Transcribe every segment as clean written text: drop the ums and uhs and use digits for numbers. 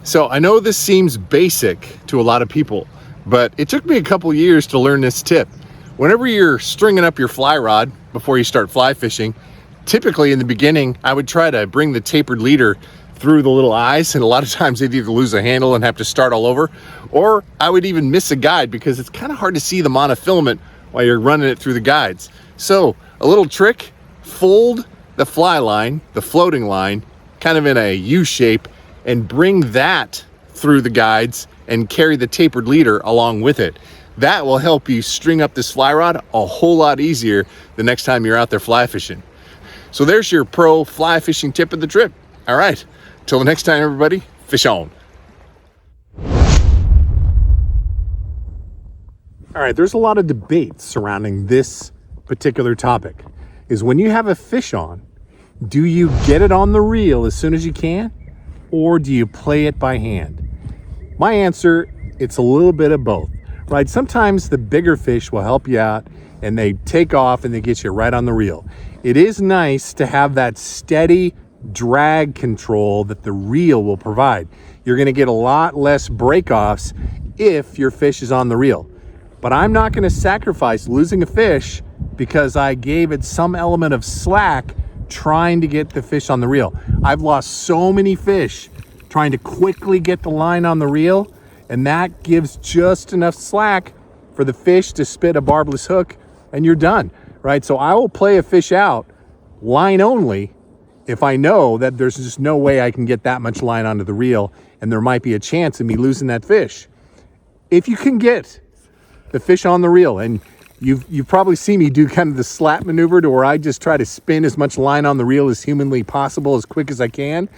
So I know this seems basic to a lot of people, but it took me a couple years to learn this tip. Whenever you're stringing up your fly rod before you start fly fishing, typically in the beginning, I would try to bring the tapered leader through the little eyes, and a lot of times they'd either lose a handle and have to start all over, or I would even miss a guide because it's kind of hard to see the monofilament while you're running it through the guides. So a little trick, fold the fly line, the floating line, kind of in a U shape, and bring that through the guides and carry the tapered leader along with it. That will help you string up this fly rod a whole lot easier the next time you're out there fly fishing. So there's your pro fly fishing tip of the trip. All right, till the next time, everybody, fish on. All right, there's a lot of debate surrounding this particular topic. Is when you have a fish on, do you get it on the reel as soon as you can, or do you play it by hand? My answer, it's a little bit of both, right? Sometimes the bigger fish will help you out and they take off and they get you right on the reel. It is nice to have that steady drag control that the reel will provide. You're gonna get a lot less break-offs if your fish is on the reel. But I'm not gonna sacrifice losing a fish because I gave it some element of slack trying to get the fish on the reel. I've lost so many fish trying to quickly get the line on the reel, and that gives just enough slack for the fish to spit a barbless hook and you're done, right? So I will play a fish out line only if I know that there's just no way I can get that much line onto the reel and there might be a chance of me losing that fish. If you can get the fish on the reel, and you've probably seen me do kind of the slap maneuver to where I just try to spin as much line on the reel as humanly possible as quick as I can.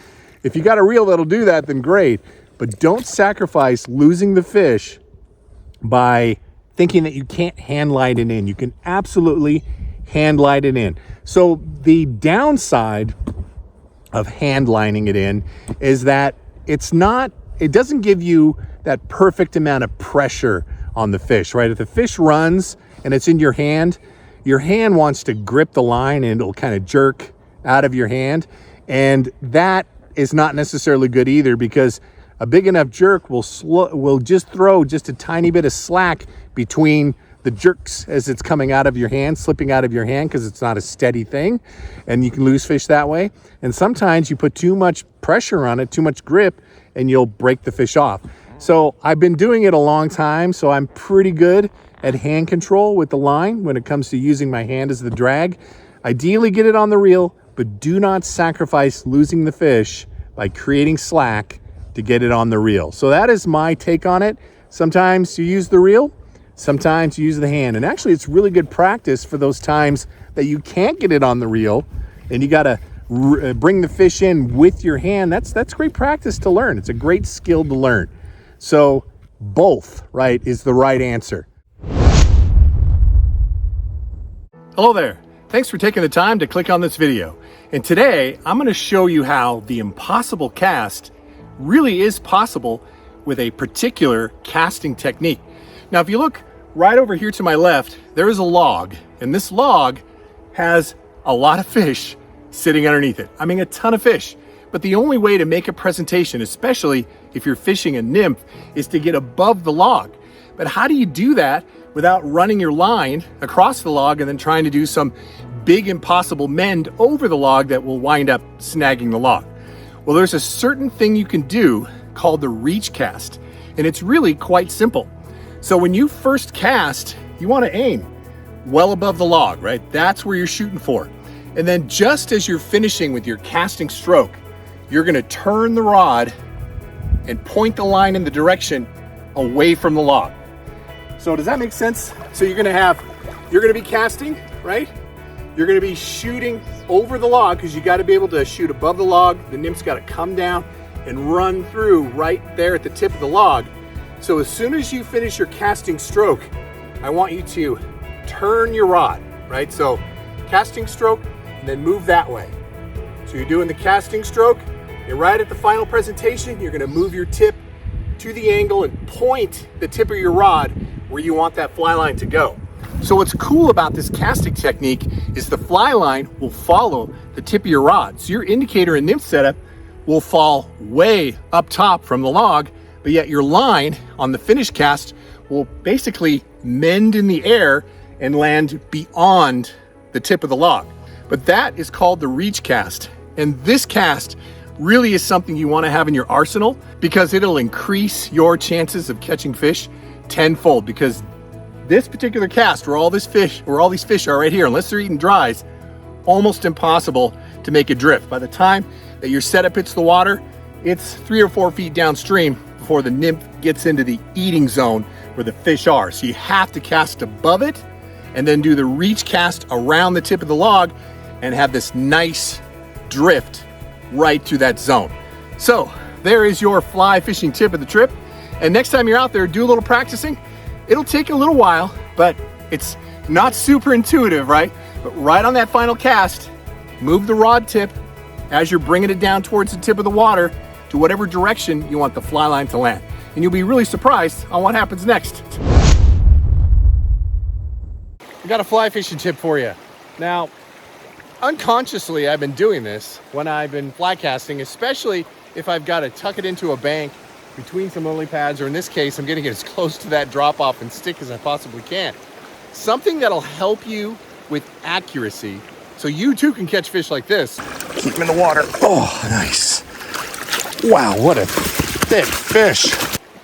If you got a reel that'll do that, then great. But don't sacrifice losing the fish by thinking that you can't hand light it in. You can absolutely hand light it in. So the downside of hand lining it in is that it doesn't give you that perfect amount of pressure on the fish, right? If the fish runs and it's in your hand wants to grip the line and it'll kind of jerk out of your hand. And that is not necessarily good either, because a big enough jerk will just throw just a tiny bit of slack between the jerks as it's coming out of your hand, slipping out of your hand, because it's not a steady thing, and you can lose fish that way. And sometimes you put too much pressure on it, too much grip, and you'll break the fish off. So I've been doing it a long time, so I'm pretty good at hand control with the line when it comes to using my hand as the drag. Ideally get it on the reel, but do not sacrifice losing the fish by creating slack to get it on the reel. So that is my take on it. Sometimes you use the reel, sometimes you use the hand. And actually it's really good practice for those times that you can't get it on the reel and you gotta bring the fish in with your hand. That's great practice to learn. It's a great skill to learn. So both, right, is the right answer. Hello there. Thanks for taking the time to click on this video. And today I'm going to show you how the impossible cast really is possible with a particular casting technique. Now, if you look right over here to my left, there is a log, and this log has a lot of fish sitting underneath it. I mean, a ton of fish. But the only way to make a presentation, especially if you're fishing a nymph, is to get above the log. But how do you do that without running your line across the log and then trying to do some big impossible mend over the log that will wind up snagging the log? Well, there's a certain thing you can do called the reach cast, and it's really quite simple. So when you first cast, you want to aim well above the log, right? That's where you're shooting for. And then just as you're finishing with your casting stroke, you're going to turn the rod and point the line in the direction away from the log. So does that make sense? So you're going to be casting, right? You're going to be shooting over the log because you got to be able to shoot above the log. The nymph's got to come down and run through right there at the tip of the log. So as soon as you finish your casting stroke, I want you to turn your rod, right? So casting stroke and then move that way. So you're doing the casting stroke, and right at the final presentation, you're going to move your tip to the angle and point the tip of your rod where you want that fly line to go. So what's cool about this casting technique is the fly line will follow the tip of your rod. So your indicator and nymph setup will fall way up top from the log, but yet your line on the finished cast will basically mend in the air and land beyond the tip of the log. But that is called the reach cast. And this cast really is something you want to have in your arsenal because it'll increase your chances of catching fish tenfold, because this particular cast where all these fish are right here, unless they're eating dries, almost impossible to make a drift. By the time that your setup hits the water, it's 3 or 4 feet downstream before the nymph gets into the eating zone where the fish are. So you have to cast above it and then do the reach cast around the tip of the log and have this nice drift right through that zone. So there is your fly fishing tip of the trip. And next time you're out there, do a little practicing. It'll take a little while, but it's not super intuitive, right? But right on that final cast, move the rod tip as you're bringing it down towards the tip of the water to whatever direction you want the fly line to land. And you'll be really surprised on what happens next. I got a fly fishing tip for you. Now, unconsciously, I've been doing this when I've been fly casting, especially if I've got to tuck it into a bank between some lily pads, or in this case, I'm getting it as close to that drop off and stick as I possibly can. Something that'll help you with accuracy so you too can catch fish like this. Keep them in the water. Oh, nice. Wow, what a thick fish.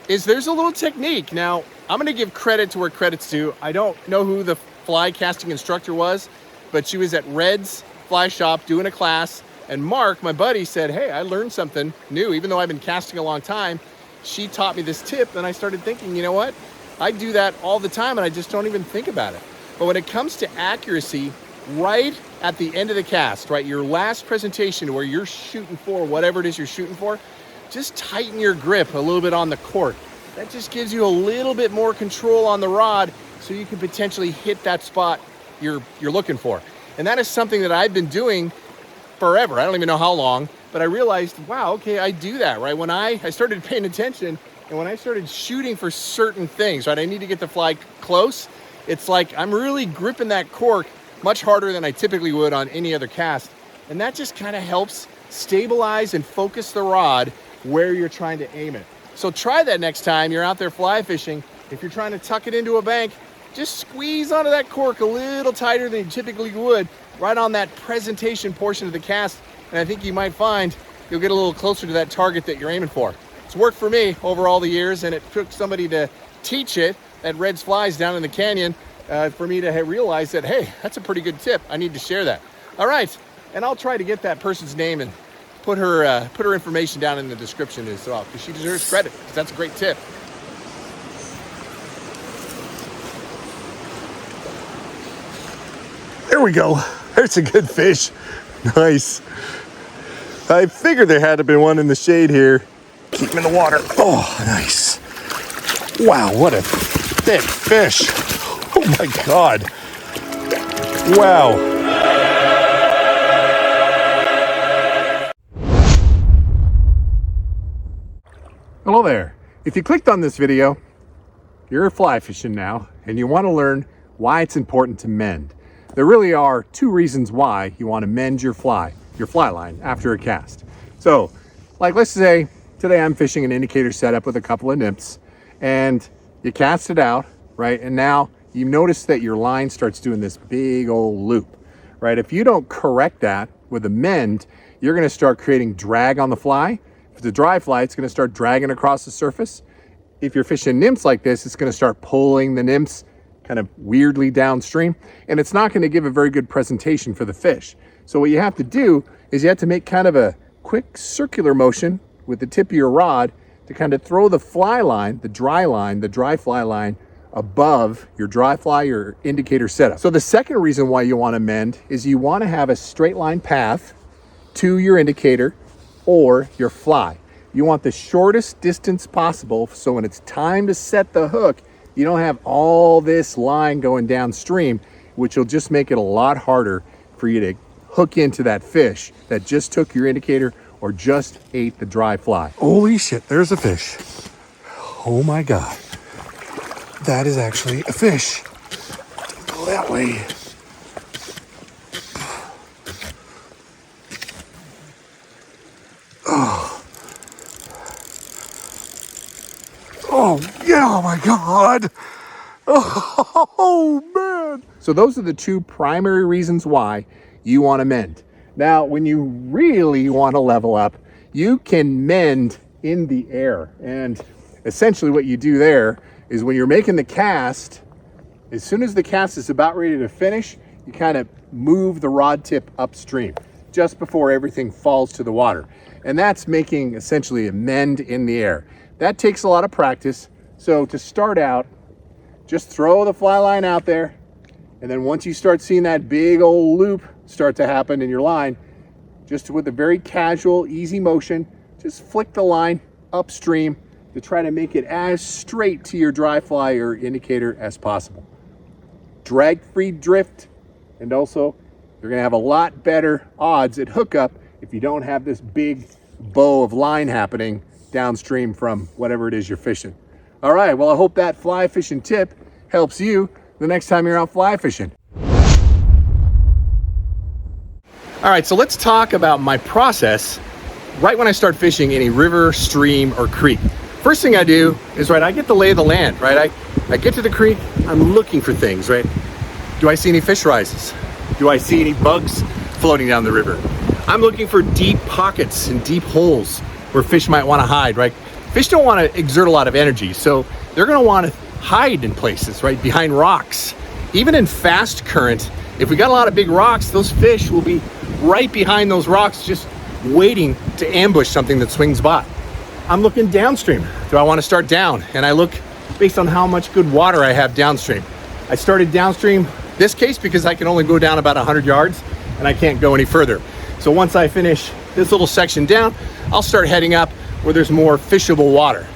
There's a little technique. Now, I'm gonna give credit to where credit's due. I don't know who the fly casting instructor was, but she was at Red's Fly Shop doing a class, and Mark, my buddy, said, hey, I learned something new. Even though I've been casting a long time, she taught me this tip, and I started thinking, you know what? I do that all the time, and I just don't even think about it. But when it comes to accuracy, right at the end of the cast, right, your last presentation where you're shooting for whatever it is you're shooting for, just tighten your grip a little bit on the cork. That just gives you a little bit more control on the rod so you can potentially hit that spot you're looking for. And that is something that I've been doing forever. I don't even know how long, but I realized, wow, okay, I do that, right? When I started paying attention and when I started shooting for certain things, right, I need to get the fly close. It's like I'm really gripping that cork much harder than I typically would on any other cast. And that just kind of helps stabilize and focus the rod where you're trying to aim it. So try that next time you're out there fly fishing. If you're trying to tuck it into a bank, just squeeze onto that cork a little tighter than you typically would, right on that presentation portion of the cast. And I think you might find you'll get a little closer to that target that you're aiming for. It's worked for me over all the years, and it took somebody to teach it at Red's Flies down in the canyon for me to realize that, hey, that's a pretty good tip. I need to share that. All right, and I'll try to get that person's name and put her information down in the description as well, because she deserves credit, because that's a great tip. There we go. There's a good fish. Nice. I figured there had to be one in the shade here. Keep them in the water. Oh, nice. Wow, what a thick fish. Oh my God. Wow. Hello there. If you clicked on this video, you're fly fishing now, and you want to learn why it's important to mend. There really are 2 reasons why you want to mend your fly line after a cast. So, like let's say today I'm fishing an indicator setup with a couple of nymphs, and you cast it out, right? And now you notice that your line starts doing this big old loop, right? If you don't correct that with a mend, you're going to start creating drag on the fly. If it's a dry fly, it's going to start dragging across the surface. If you're fishing nymphs like this, it's going to start pulling the nymphs kind of weirdly downstream, and it's not going to give a very good presentation for the fish. So what you have to do is you have to make kind of a quick circular motion with the tip of your rod to kind of throw the fly line, the dry fly line, above your dry fly, your indicator setup. So the second reason why you want to mend is you want to have a straight line path to your indicator or your fly. You want the shortest distance possible, so when it's time to set the hook, you don't have all this line going downstream, which will just make it a lot harder for you to hook into that fish that just took your indicator or just ate the dry fly. Holy shit, there's a fish. Oh my God. That is actually a fish. Go that way. Oh. Oh, yeah, oh my God. Oh, man. So those are the two primary reasons why you want to mend. Now, when you really want to level up, you can mend in the air. And essentially what you do there is when you're making the cast, as soon as the cast is about ready to finish, you kind of move the rod tip upstream just before everything falls to the water. And that's making essentially a mend in the air. That takes a lot of practice. So to start out, just throw the fly line out there. And then once you start seeing that big old loop start to happen in your line, just with a very casual, easy motion, just flick the line upstream to try to make it as straight to your dry fly or indicator as possible. Drag-free drift, and also you're gonna have a lot better odds at hookup if you don't have this big bow of line happening downstream from whatever it is you're fishing. All right, well, I hope that fly fishing tip helps you the next time you're out fly fishing. All right, so let's talk about my process right when I start fishing any river, stream, or creek. First thing I do is, I get the lay of the land, right? I get to the creek, I'm looking for things, right? Do I see any fish rises? Do I see any bugs floating down the river? I'm looking for deep pockets and deep holes where fish might want to hide, right? Fish don't want to exert a lot of energy, so they're going to want to hide in places, right? Behind rocks. Even in fast current, if we got a lot of big rocks, those fish will be right behind those rocks, just waiting to ambush something that swings by. I'm looking downstream. Do I want to start down? And I look based on how much good water I have downstream. I started downstream this case because I can only go down about 100 yards and I can't go any further. So once I finish this little section down, I'll start heading up where there's more fishable water.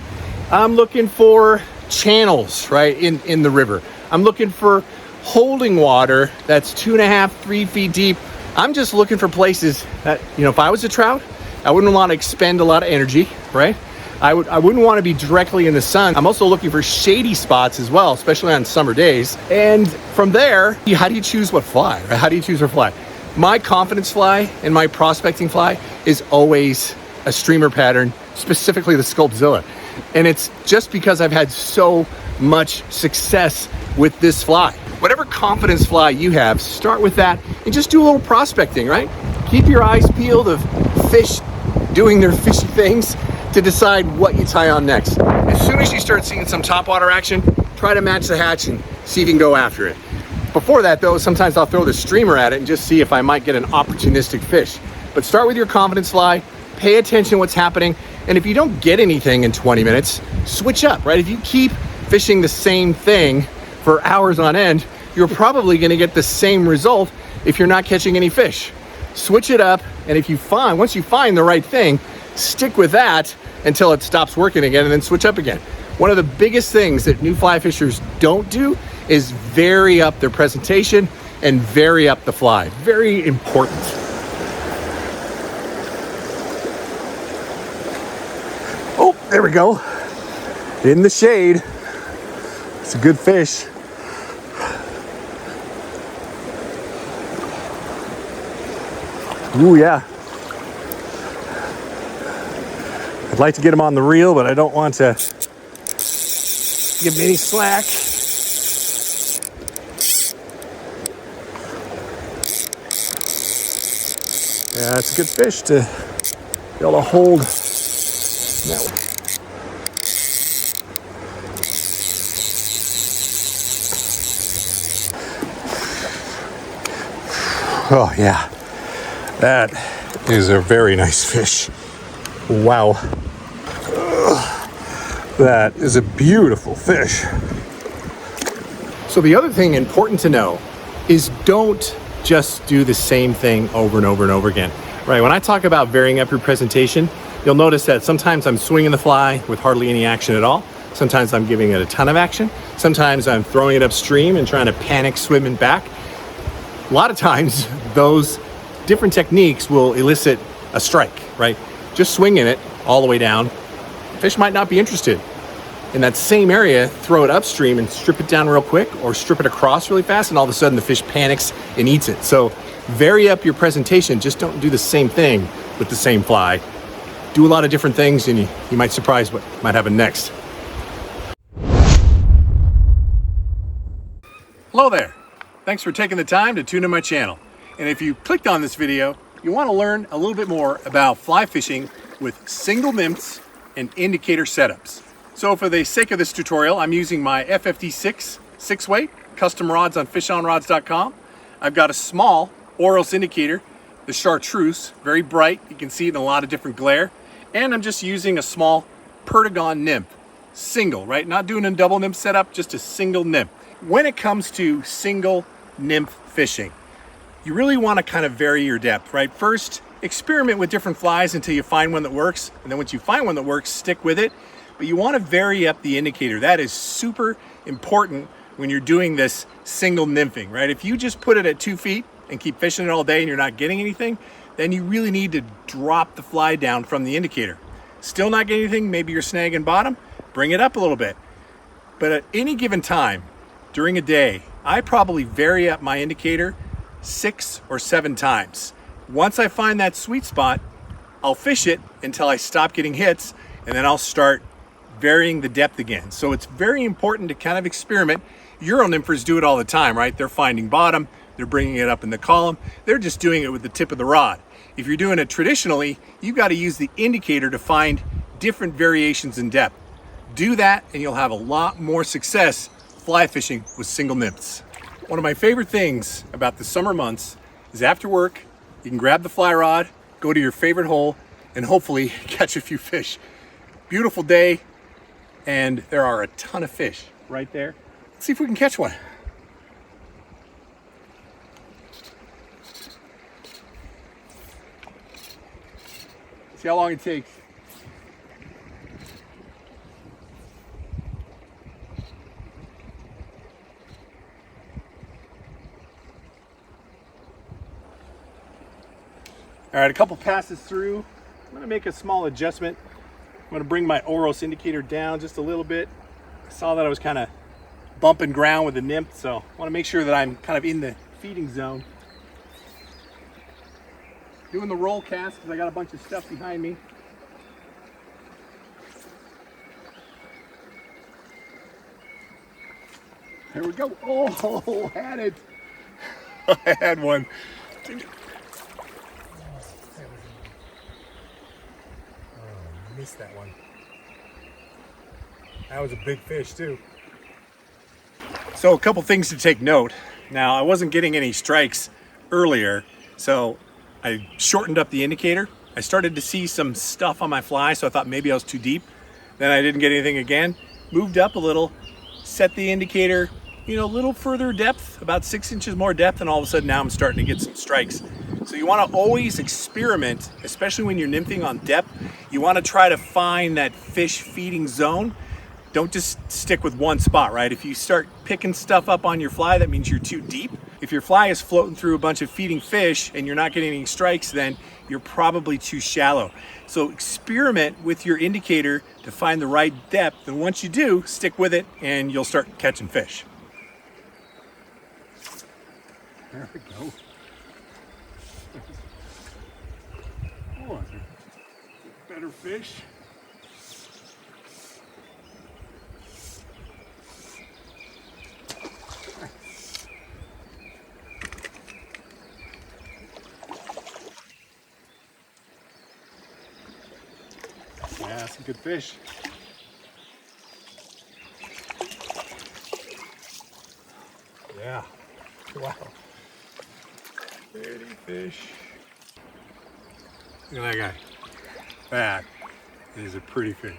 I'm looking for channels, right, in the river. I'm looking for holding water that's 2.5, 3 feet deep. I'm just looking for places that, if I was a trout, I wouldn't want to expend a lot of energy, right? I wouldn't want to be directly in the sun. I'm also looking for shady spots as well, especially on summer days. And from there, how do you choose what fly, right? How do you choose what fly? My confidence fly and my prospecting fly is always a streamer pattern, specifically the Sculptzilla. And it's just because I've had so much success with this fly. Whatever confidence fly you have, start with that and just do a little prospecting, right? Keep your eyes peeled of fish doing their fishy things to decide what you tie on next. As soon as you start seeing some topwater action, try to match the hatch and see if you can go after it. Before that though, sometimes I'll throw the streamer at it and just see if I might get an opportunistic fish. But start with your confidence fly, pay attention to what's happening, and if you don't get anything in 20 minutes, switch up, right? If you keep fishing the same thing for hours on end, you're probably gonna get the same result if you're not catching any fish. Switch it up, and once you find the right thing, stick with that until it stops working again, and then switch up again. One of the biggest things that new fly fishers don't do is vary up their presentation and vary up the fly. Very important. Oh, there we go. In the shade. It's a good fish. Ooh, yeah. I'd like to get him on the reel, but I don't want to give him any slack. Yeah, it's a good fish to be able to hold. Oh yeah, that is a very nice fish. Wow. That is a beautiful fish. So the other thing important to know is don't just do the same thing over and over and over again, right? When I talk about varying up your presentation, you'll notice that sometimes I'm swinging the fly with hardly any action at all. Sometimes I'm giving it a ton of action. Sometimes I'm throwing it upstream and trying to panic swim it back. A lot of times those different techniques will elicit a strike, right? Just swinging it all the way down, fish might not be interested. In that same area, throw it upstream and strip it down real quick, or strip it across really fast, and all of a sudden the fish panics and eats it. So vary up your presentation. Just don't do the same thing with the same fly. Do a lot of different things and you might surprise what might happen next. Hello there. Thanks for taking the time to tune in my channel. And if you clicked on this video, you want to learn a little bit more about fly fishing with single nymphs and indicator setups. So for the sake of this tutorial, I'm using my FFD6 6-weight custom rods on fishonrods.com. I've got a small Oros indicator, the chartreuse, very bright. You can see it in a lot of different glare. And I'm just using a small Perdigon nymph, single, right? Not doing a double nymph setup, just a single nymph. When it comes to single nymph fishing, you really want to kind of vary your depth, right? First, experiment with different flies until you find one that works. And then once you find one that works, stick with it. But you want to vary up the indicator. That is super important when you're doing this single nymphing, right? If you just put it at 2 feet and keep fishing it all day and you're not getting anything, then you really need to drop the fly down from the indicator. Still not getting anything, maybe you're snagging bottom, bring it up a little bit. But at any given time during a day, I probably vary up my indicator 6 or 7 times. Once I find that sweet spot, I'll fish it until I stop getting hits, and then I'll start varying the depth again. So it's very important to kind of experiment. Euro nymphers do it all the time, right? They're finding bottom, they're bringing it up in the column, they're just doing it with the tip of the rod. If you're doing it traditionally, you've got to use the indicator to find different variations in depth. Do that and you'll have a lot more success fly fishing with single nymphs. One of my favorite things about the summer months is after work, you can grab the fly rod, go to your favorite hole, and hopefully catch a few fish. Beautiful day, and there are a ton of fish right there. Let's see if we can catch one. See how long it takes. All right, a couple passes through. I'm gonna make a small adjustment. I'm gonna bring my Oros indicator down just a little bit. I saw that I was kind of bumping ground with the nymph, so I wanna make sure that I'm kind of in the feeding zone. Doing the roll cast because I got a bunch of stuff behind me. There we go. Oh, had it. I had one. Missed that one. That was a big fish too. So a couple things to take note. Now I wasn't getting any strikes earlier, so I shortened up the indicator. I started to see some stuff on my fly, so I thought maybe I was too deep. Then I didn't get anything again. Moved up a little, set the indicator, a little further depth, about 6 inches more depth, and all of a sudden now I'm starting to get some strikes. So you want to always experiment, especially when you're nymphing on depth. You want to try to find that fish feeding zone. Don't just stick with one spot, right? If you start picking stuff up on your fly, that means you're too deep. If your fly is floating through a bunch of feeding fish and you're not getting any strikes, then you're probably too shallow. So experiment with your indicator to find the right depth. And once you do, stick with it and you'll start catching fish. There we go. Oh, better fish. Yeah, some good fish. Yeah. Wow. Pretty fish. Look at that guy. That is a pretty fish.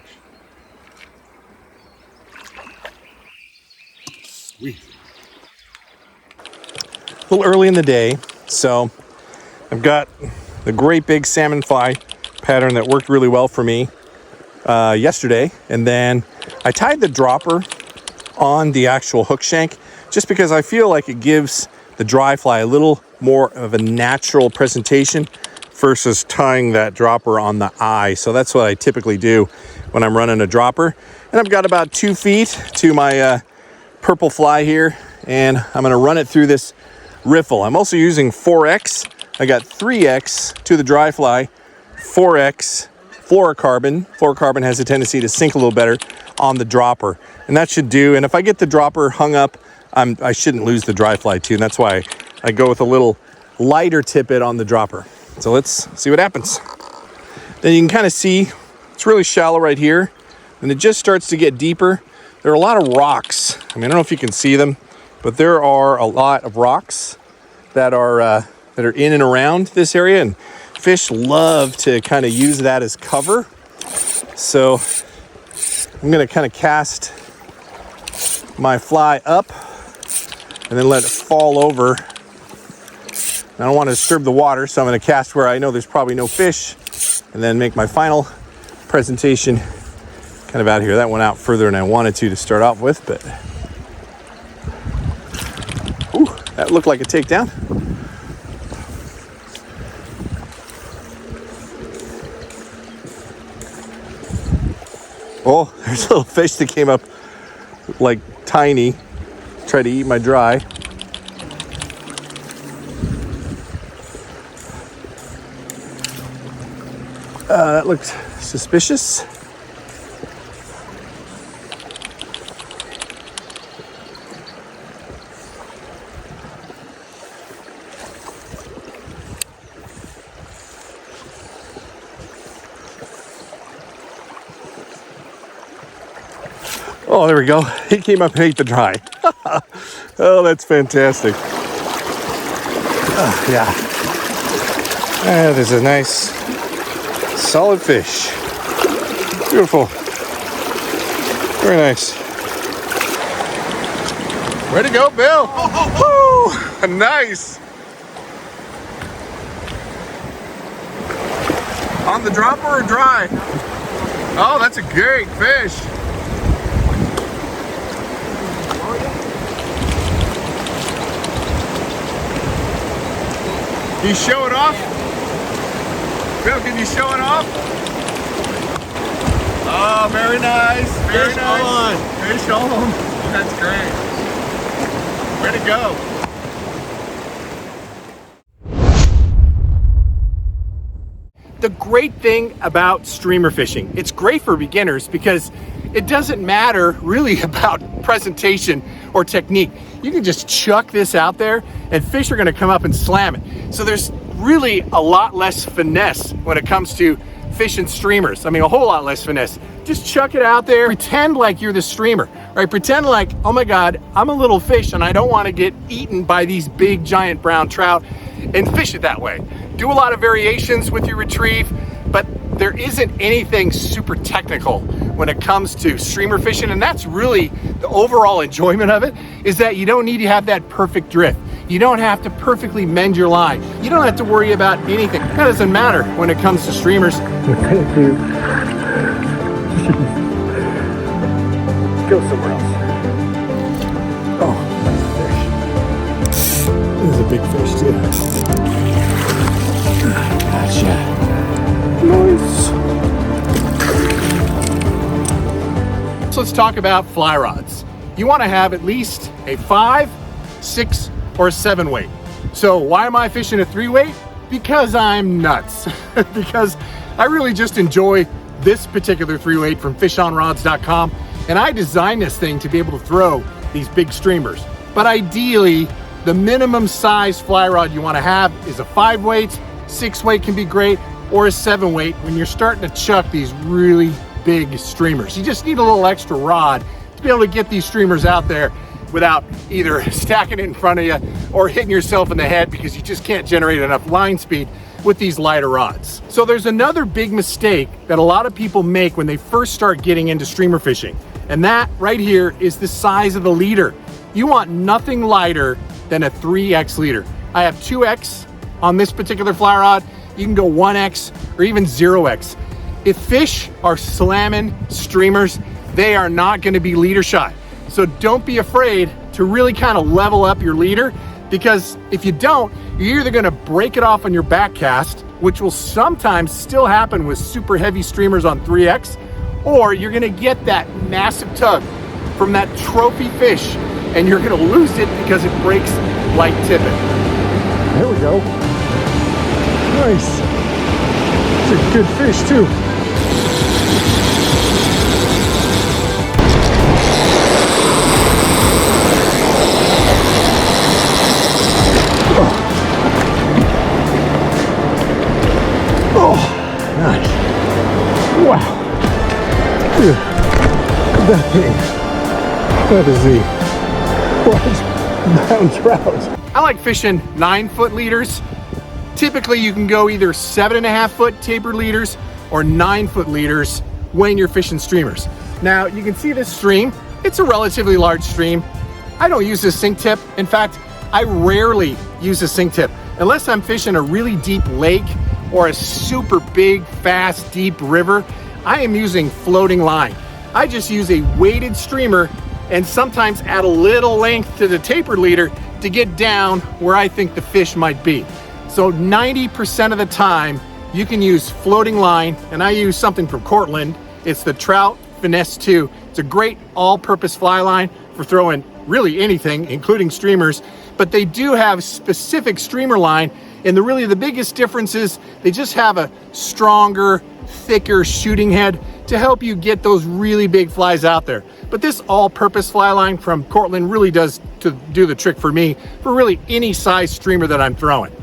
Sweet. A little early in the day, so I've got the great big salmon fly pattern that worked really well for me yesterday, and then I tied the dropper on the actual hook shank just because I feel like it gives the dry fly a little more of a natural presentation versus tying that dropper on the eye. So that's what I typically do when I'm running a dropper. And I've got about 2 feet to my purple fly here, and I'm gonna run it through this riffle. I'm also using 4X. I got 3X to the dry fly, 4X fluorocarbon. Fluorocarbon has a tendency to sink a little better on the dropper, and that should do. And if I get the dropper hung up I shouldn't lose the dry fly too, and that's why I go with a little lighter tippet on the dropper. So let's see what happens. Then you can kind of see it's really shallow right here, and it just starts to get deeper. There are a lot of rocks. I mean, I don't know if you can see them, but there are a lot of rocks that are in and around this area, and fish love to kind of use that as cover. So I'm gonna kind of cast my fly up and then let it fall over. I don't want to disturb the water, so I'm going to cast where I know there's probably no fish and then make my final presentation kind of out here. That went out further than I wanted to start off with, but ooh, that looked like a takedown. Oh, there's a little fish that came up like tiny, tried to eat my dry. That looks suspicious. Oh, there we go. He came up and ate the dry. Oh, that's fantastic. Yeah. That is a nice, solid fish. Beautiful. Very nice. Way to go, Bill. Woo! Nice. On the dropper or dry? Oh, that's a great fish. Can you show it off? Bill, can you show it off? Oh, very nice. Very Fish nice. on. Fish on. That's great. Way to go. The great thing about streamer fishing, it's great for beginners because it doesn't matter really about presentation or technique. You can just chuck this out there and fish are gonna come up and slam it. So there's really a lot less finesse when it comes to fishing streamers. I mean, a whole lot less finesse. Just chuck it out there, pretend like you're the streamer, right? Pretend like, oh my God, I'm a little fish and I don't wanna get eaten by these big giant brown trout, and fish it that way. Do a lot of variations with your retrieve, but there isn't anything super technical when it comes to streamer fishing, and that's really the overall enjoyment of it, is that you don't need to have that perfect drift. You don't have to perfectly mend your line. You don't have to worry about anything. That doesn't matter when it comes to streamers. Thank you. Go somewhere else. Oh, nice fish. This is a big fish too. Gotcha. Nice. So let's talk about fly rods. You want to have at least a 5, 6, or a 7 weight. So why am I fishing a 3 weight? Because I'm nuts. Because I really just enjoy this particular 3 weight from fishonrods.com, and I designed this thing to be able to throw these big streamers. But ideally, the minimum size fly rod you want to have is a 5 weight, 6 weight can be great, or a 7 weight when you're starting to chuck these really big streamers. You just need a little extra rod to be able to get these streamers out there without either stacking it in front of you or hitting yourself in the head because you just can't generate enough line speed with these lighter rods. So there's another big mistake that a lot of people make when they first start getting into streamer fishing, and that right here is the size of the leader. You want nothing lighter than a 3X leader. I have 2X on this particular fly rod. You can go 1X or even 0X. If fish are slamming streamers, they are not gonna be leader shy. So don't be afraid to really kind of level up your leader, because if you don't, you're either gonna break it off on your back cast, which will sometimes still happen with super heavy streamers on 3X, or you're gonna get that massive tug from that trophy fish and you're gonna lose it because it breaks like tippet. There we go. Nice. It's a good fish too. Nice. Wow. That is a large brown trout. I like fishing 9-foot leaders. Typically you can go either 7.5-foot tapered leaders or 9-foot leaders when you're fishing streamers. Now you can see this stream, it's a relatively large stream. I don't use this sink tip. In fact, I rarely use a sink tip unless I'm fishing a really deep lake or a super big, fast, deep river. I am using floating line. I just use a weighted streamer and sometimes add a little length to the tapered leader to get down where I think the fish might be. So 90% of the time you can use floating line, and I use something from Cortland. It's the Trout Finesse 2. It's a great all-purpose fly line for throwing really anything, including streamers, but they do have specific streamer line, and the biggest difference is they just have a stronger, thicker shooting head to help you get those really big flies out there. But this all-purpose fly line from Cortland really does do the trick for me for really any size streamer that I'm throwing.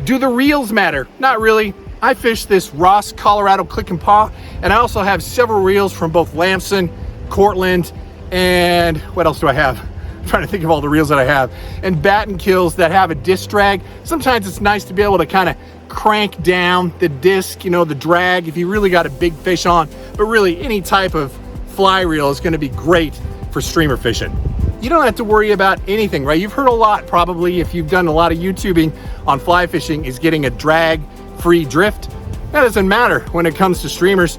Do the reels matter? Not really. I fish this Ross Colorado Click and Paw, and I also have several reels from both Lamson, Cortland, and what else do I have? I'm trying to think of all the reels that I have. And Batten Kills that have a disc drag. Sometimes it's nice to be able to kind of crank down the disc, you know, the drag, if you really got a big fish on. But really, any type of fly reel is going to be great for streamer fishing. You don't have to worry about anything, right? You've heard a lot, probably, if you've done a lot of YouTubing on fly fishing, is getting a drag-free drift. That doesn't matter when it comes to streamers.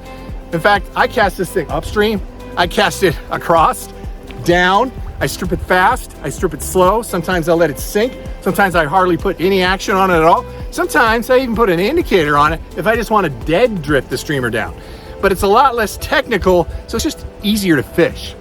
In fact, I cast this thing upstream. I cast it across, down. I strip it fast, I strip it slow. Sometimes I'll let it sink. Sometimes I hardly put any action on it at all. Sometimes I even put an indicator on it if I just want to dead drift the streamer down. But it's a lot less technical, so it's just easier to fish.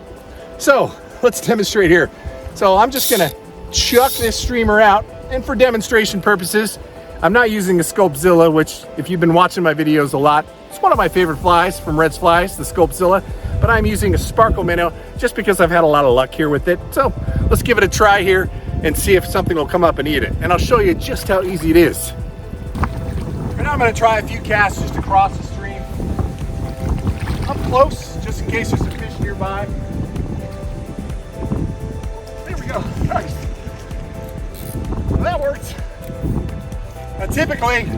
So let's demonstrate here. So I'm just gonna chuck this streamer out, and for demonstration purposes, I'm not using a Sculptzilla, which if you've been watching my videos a lot, it's one of my favorite flies from Red's Flies, the Sculptzilla, but I'm using a sparkle minnow just because I've had a lot of luck here with it. So let's give it a try here and see if something will come up and eat it. And I'll show you just how easy it is. Right now I'm gonna try a few casts just across the stream. Up close, just in case there's a fish nearby. There we go, nice. Well, that worked. Now typically,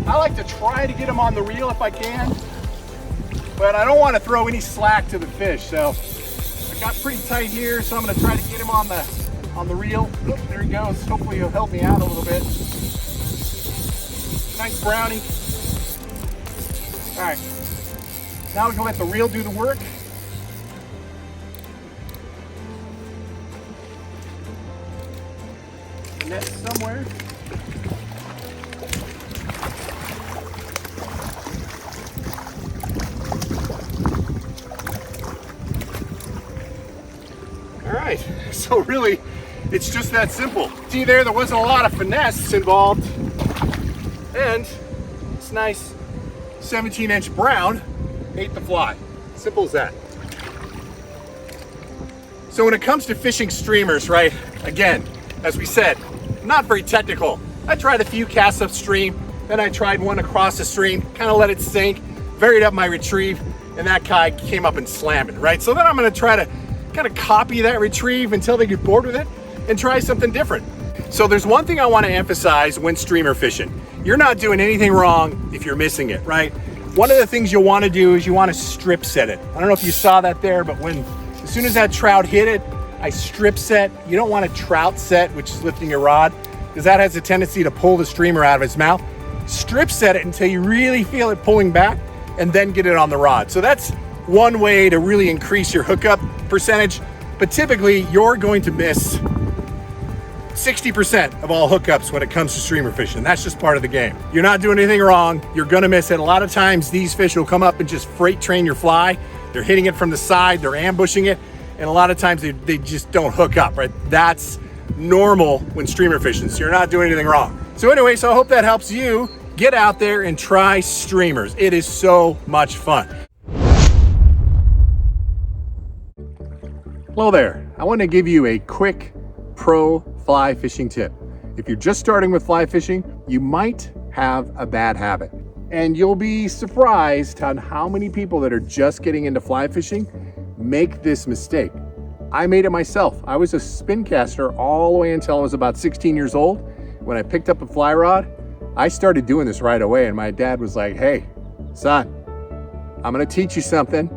I like to try to get them on the reel if I can, but I don't want to throw any slack to the fish. So I got pretty tight here, so I'm going to try to get him on the reel. Oop, there he goes. Hopefully he'll help me out a little bit. Nice brownie. All right, now we can let the reel do the work. Net somewhere. All right, so really, it's just that simple. See there wasn't a lot of finesse involved. And this nice 17-inch brown ate the fly. Simple as that. So when it comes to fishing streamers, right, again, as we said, not very technical. I tried a few casts upstream, then I tried one across the stream, kind of let it sink, varied up my retrieve, and that guy came up and slammed it, right? So then I'm gonna try to kind of copy that retrieve until they get bored with it and try something different. So there's one thing I want to emphasize when streamer fishing. You're not doing anything wrong if you're missing it, right? One of the things you want to do is you want to strip set it. I don't know if you saw that there, but as soon as that trout hit it, I strip set. You don't want a trout set, which is lifting your rod, because that has a tendency to pull the streamer out of its mouth. Strip set it until you really feel it pulling back, and then get it on the rod. So that's one way to really increase your hookup percentage, but typically you're going to miss 60% of all hookups when it comes to streamer fishing. That's just part of the game. You're not doing anything wrong. You're gonna miss it. A lot of times these fish will come up and just freight train your fly. They're hitting it from the side, they're ambushing it, and a lot of times they just don't hook up, right? That's normal when streamer fishing, so you're not doing anything wrong. So anyway, so I hope that helps you get out there and try streamers. It is so much fun. Hello there. I want to give you a quick pro fly fishing tip. If you're just starting with fly fishing, you might have a bad habit. And you'll be surprised on how many people that are just getting into fly fishing make this mistake. I made it myself. I was a spin caster all the way until I was about 16 years old. When I picked up a fly rod, I started doing this right away. And my dad was like, hey, son, I'm gonna teach you something,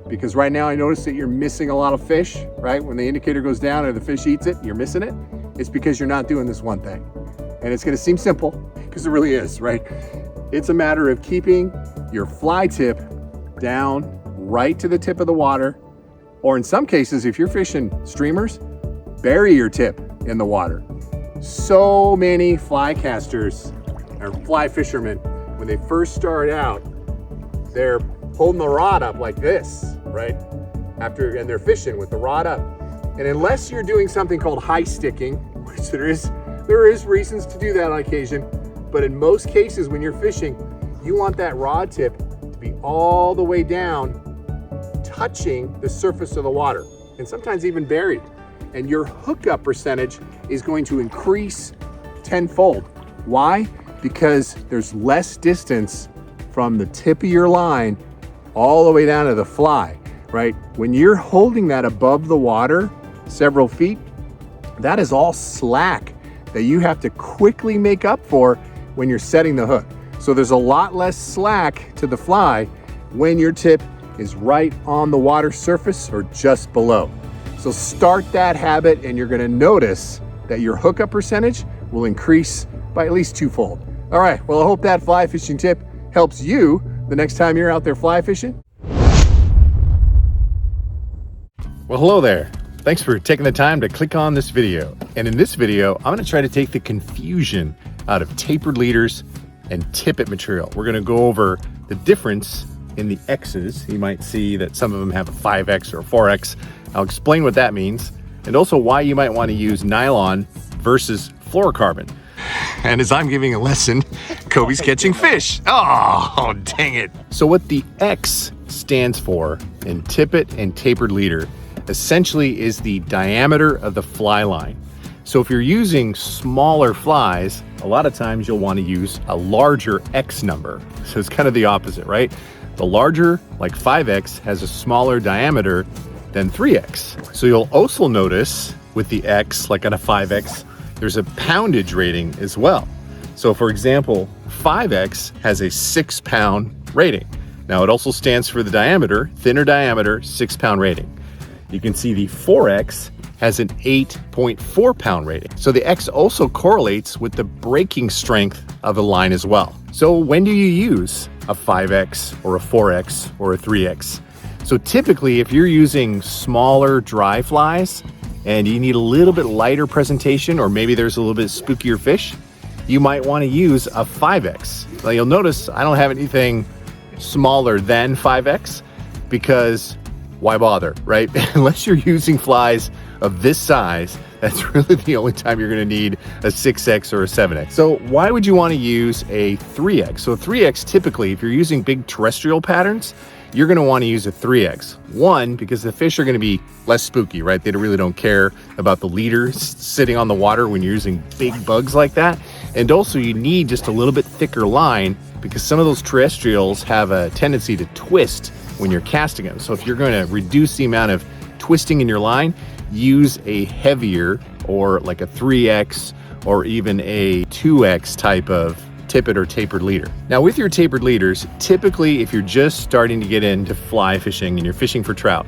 because right now I notice that you're missing a lot of fish, right? When the indicator goes down or the fish eats it, you're missing it. It's because you're not doing this one thing. And it's gonna seem simple, because it really is, right? It's a matter of keeping your fly tip down right to the tip of the water, or in some cases, if you're fishing streamers, bury your tip in the water. So many fly casters or fly fishermen, when they first start out, they're holding the rod up like this, right? And they're fishing with the rod up. And unless you're doing something called high sticking, which there is reasons to do that on occasion, but in most cases when you're fishing, you want that rod tip to be all the way down, touching the surface of the water, and sometimes even buried. And your hookup percentage is going to increase tenfold. Why? Because there's less distance from the tip of your line all the way down to the fly, right? When you're holding that above the water several feet, that is all slack that you have to quickly make up for when you're setting the hook. So there's a lot less slack to the fly when your tip is right on the water surface or just below. So start that habit and you're gonna notice that your hookup percentage will increase by at least twofold. All right, well, I hope that fly fishing tip helps you the next time you're out there fly fishing. Well, hello there. Thanks for taking the time to click on this video. And in this video, I'm gonna try to take the confusion out of tapered leaders and tippet material. We're gonna go over the difference in the X's. You might see that some of them have a 5X or a 4X. I'll explain what that means, and also why you might wanna use nylon versus fluorocarbon. And as I'm giving a lesson, Kobe's catching fish. Oh, dang it. So what the X stands for in tippet and tapered leader essentially is the diameter of the fly line. So if you're using smaller flies, a lot of times you'll want to use a larger X number. So it's kind of the opposite, right? The larger, like 5X, has a smaller diameter than 3X. So you'll also notice with the X, like on a 5X, there's a poundage rating as well. So for example, 5X has a 6 pound rating. Now it also stands for the diameter, thinner diameter, 6 pound rating. You can see the 4X has an 8.4 pound rating. So the X also correlates with the breaking strength of the line as well. So when do you use a 5X or a 4X or a 3X? So typically if you're using smaller dry flies and you need a little bit lighter presentation, or maybe there's a little bit spookier fish, you might want to use a 5X. Now you'll notice I don't have anything smaller than 5X because why bother, right? Unless you're using flies of this size, that's really the only time you're gonna need a 6X or a 7X. So why would you wanna use a 3X? So a 3X, typically, if you're using big terrestrial patterns, you're gonna wanna use a 3X. One, because the fish are gonna be less spooky, right? They really don't care about the leader sitting on the water when you're using big bugs like that. And also you need just a little bit thicker line because some of those terrestrials have a tendency to twist when you're casting them. So if you're gonna reduce the amount of twisting in your line, use a heavier or like a 3X or even a 2X type of tippet or tapered leader. Now with your tapered leaders, typically if you're just starting to get into fly fishing and you're fishing for trout,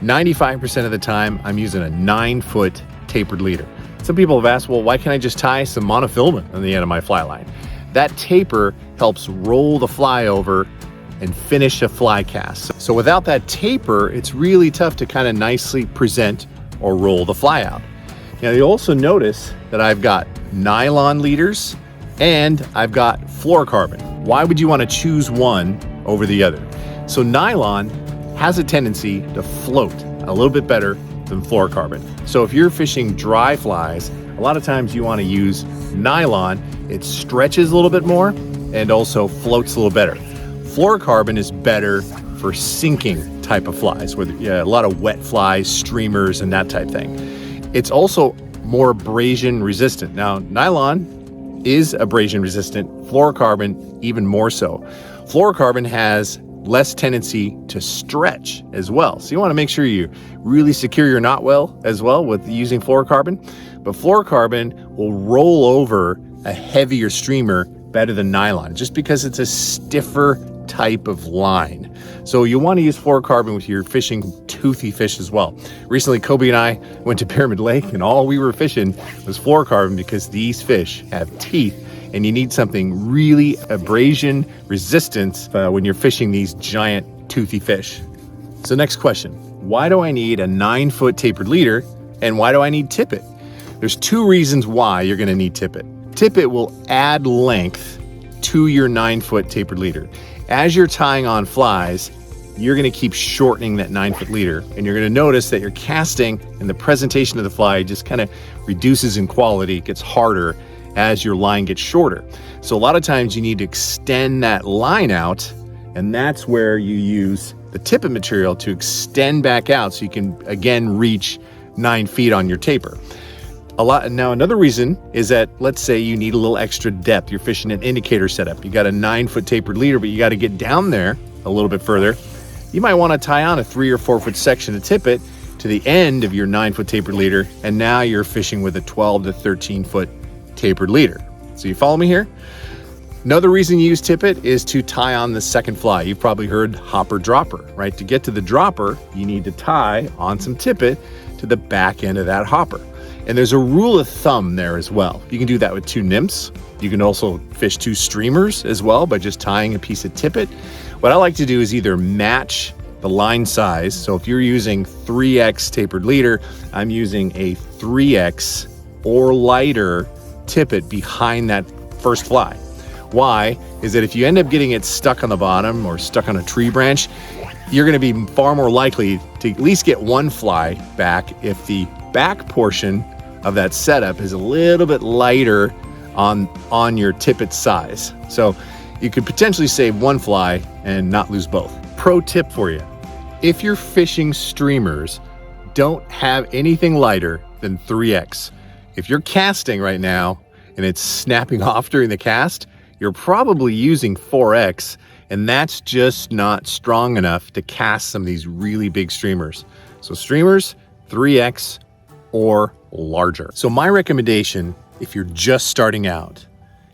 95% of the time I'm using a 9-foot tapered leader. Some people have asked, well, why can't I just tie some monofilament on the end of my fly line? That taper helps roll the fly over and finish a fly cast. So without that taper, it's really tough to kind of nicely present or roll the fly out. Now you'll also notice that I've got nylon leaders and I've got fluorocarbon. Why would you want to choose one over the other? So nylon has a tendency to float a little bit better than fluorocarbon. So if you're fishing dry flies, a lot of times you want to use nylon. It stretches a little bit more and also floats a little better. Fluorocarbon is better for sinking type of flies, with a lot of wet flies, streamers, and that type thing. It's also more abrasion resistant. Now, nylon is abrasion resistant, fluorocarbon even more so. Fluorocarbon has less tendency to stretch as well. So you want to make sure you really secure your knot well as well with using fluorocarbon. But fluorocarbon will roll over a heavier streamer better than nylon, just because it's a stiffer type of line. So you want to use fluorocarbon with your fishing toothy fish as well. Recently, Kobe and I went to Pyramid Lake and all we were fishing was fluorocarbon because these fish have teeth and you need something really abrasion resistant when you're fishing these giant toothy fish. So next question, why do I need a 9-foot tapered leader and why do I need tippet? There's 2 reasons why you're going to need tippet. Tippet will add length to your 9-foot tapered leader. As you're tying on flies, you're going to keep shortening that 9-foot leader, and you're going to notice that your casting and the presentation of the fly just kind of reduces in quality, gets harder as your line gets shorter. So a lot of times you need to extend that line out, and that's where you use the tippet material to extend back out so you can again reach 9 feet on your taper. Now another reason is that, let's say you need a little extra depth. You're fishing an indicator setup. You got a 9-foot tapered leader, but you got to get down there a little bit further. You might want to tie on a 3 or 4 foot section of tippet to the end of your 9-foot tapered leader, and now you're fishing with a 12 to 13 foot tapered leader. So you follow me here? Another reason you use tippet is to tie on the second fly. You've probably heard hopper dropper, right? To get to the dropper, you need to tie on some tippet to the back end of that hopper. And there's a rule of thumb there as well. You can do that with 2 nymphs. You can also fish 2 streamers as well by just tying a piece of tippet. What I like to do is either match the line size. So if you're using 3X tapered leader, I'm using a 3X or lighter tippet behind that first fly. Why? Is that if you end up getting it stuck on the bottom or stuck on a tree branch, you're going to be far more likely to at least get 1 fly back if the back portion of that setup is a little bit lighter on your tippet size. So you could potentially save 1 fly and not lose both. Pro tip for you. If you're fishing streamers, don't have anything lighter than 3X. If you're casting right now and it's snapping off during the cast, you're probably using 4X, and that's just not strong enough to cast some of these really big streamers. So streamers, 3X or larger. So my recommendation, if you're just starting out,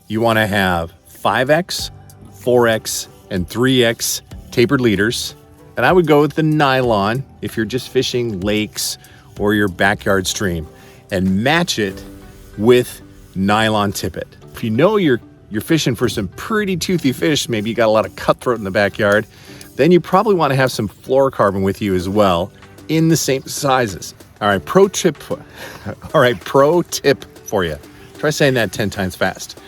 you want to have 5X, 4X, and 3X tapered leaders. And I would go with the nylon if you're just fishing lakes or your backyard stream, and match it with nylon tippet. If you know you're fishing for some pretty toothy fish, maybe you got a lot of cutthroat in the backyard, then you probably want to have some fluorocarbon with you as well in the same sizes. All right, pro tip for you. Try saying that 10 times fast.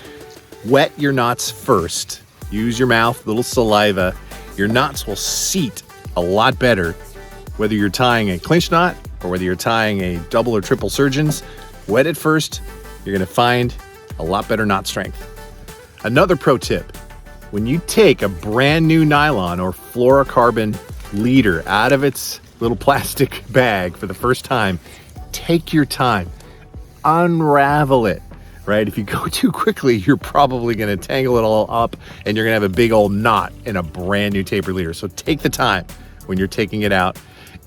Wet your knots first. Use your mouth, little saliva. Your knots will seat a lot better, whether you're tying a clinch knot or whether you're tying a double or triple surgeons. Wet it first. You're gonna find a lot better knot strength. Another pro tip, when you take a brand new nylon or fluorocarbon leader out of its little plastic bag for the first time, take your time, unravel it, right? If you go too quickly, you're probably gonna tangle it all up and you're gonna have a big old knot in a brand new tapered leader. So take the time when you're taking it out.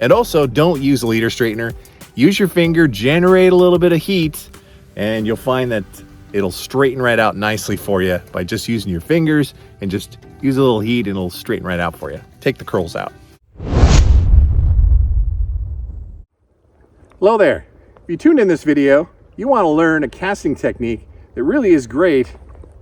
And also don't use a leader straightener. Use your finger, generate a little bit of heat, and you'll find that it'll straighten right out nicely for you by just using your fingers and just use a little heat and it'll straighten right out for you. Take the curls out. Hello there. If you tuned in this video, you want to learn a casting technique that really is great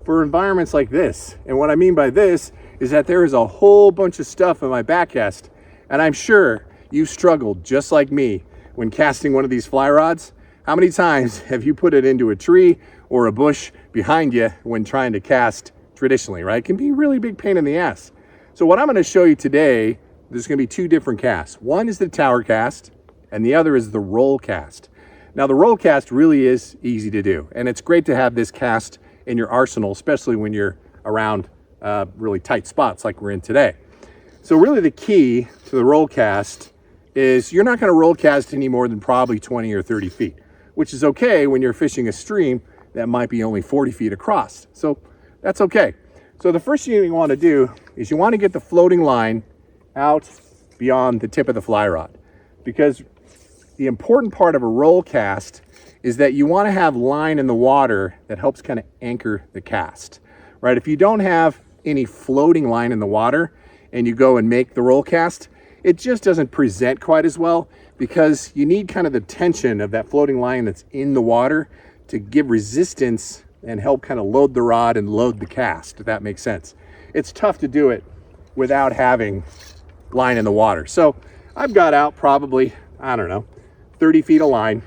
for environments like this. And what I mean by this is that there is a whole bunch of stuff in my backcast, and I'm sure you struggled just like me when casting one of these fly rods. How many times have you put it into a tree or a bush behind you when trying to cast traditionally, right? It can be a really big pain in the ass. So what I'm going to show you today, there's going to be 2 different casts. One is the tower cast, and the other is the roll cast. Now the roll cast really is easy to do, and it's great to have this cast in your arsenal, especially when you're around really tight spots like we're in today. So really the key to the roll cast is you're not going to roll cast any more than probably 20 or 30 feet, which is okay when you're fishing a stream, that might be only 40 feet across. So that's okay. So the first thing you want to do is you want to get the floating line out beyond the tip of the fly rod, because the important part of a roll cast is that you want to have line in the water that helps kind of anchor the cast, right? If you don't have any floating line in the water and you go and make the roll cast, it just doesn't present quite as well, because you need kind of the tension of that floating line that's in the water to give resistance and help kind of load the rod and load the cast, if that makes sense. It's tough to do it without having line in the water. So I've got out probably, I don't know, 30 feet of line.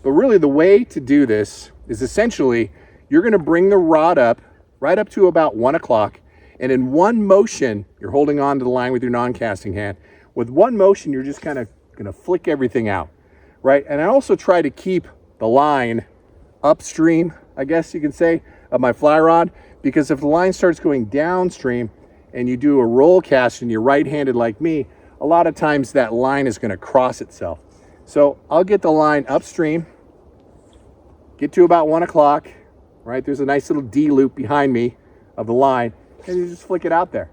But really the way to do this is essentially you're going to bring the rod up right up to about 1 o'clock, and in one motion, you're holding on to the line with your non-casting hand. With one motion, you're just kind of going to flick everything out, right? And I also try to keep the line upstream, I guess you can say, of my fly rod, because if the line starts going downstream and you do a roll cast and you're right-handed like me, a lot of times that line is going to cross itself. So I'll get the line upstream, get to about 1 o'clock, right? There's a nice little D loop behind me of the line, and you just flick it out there.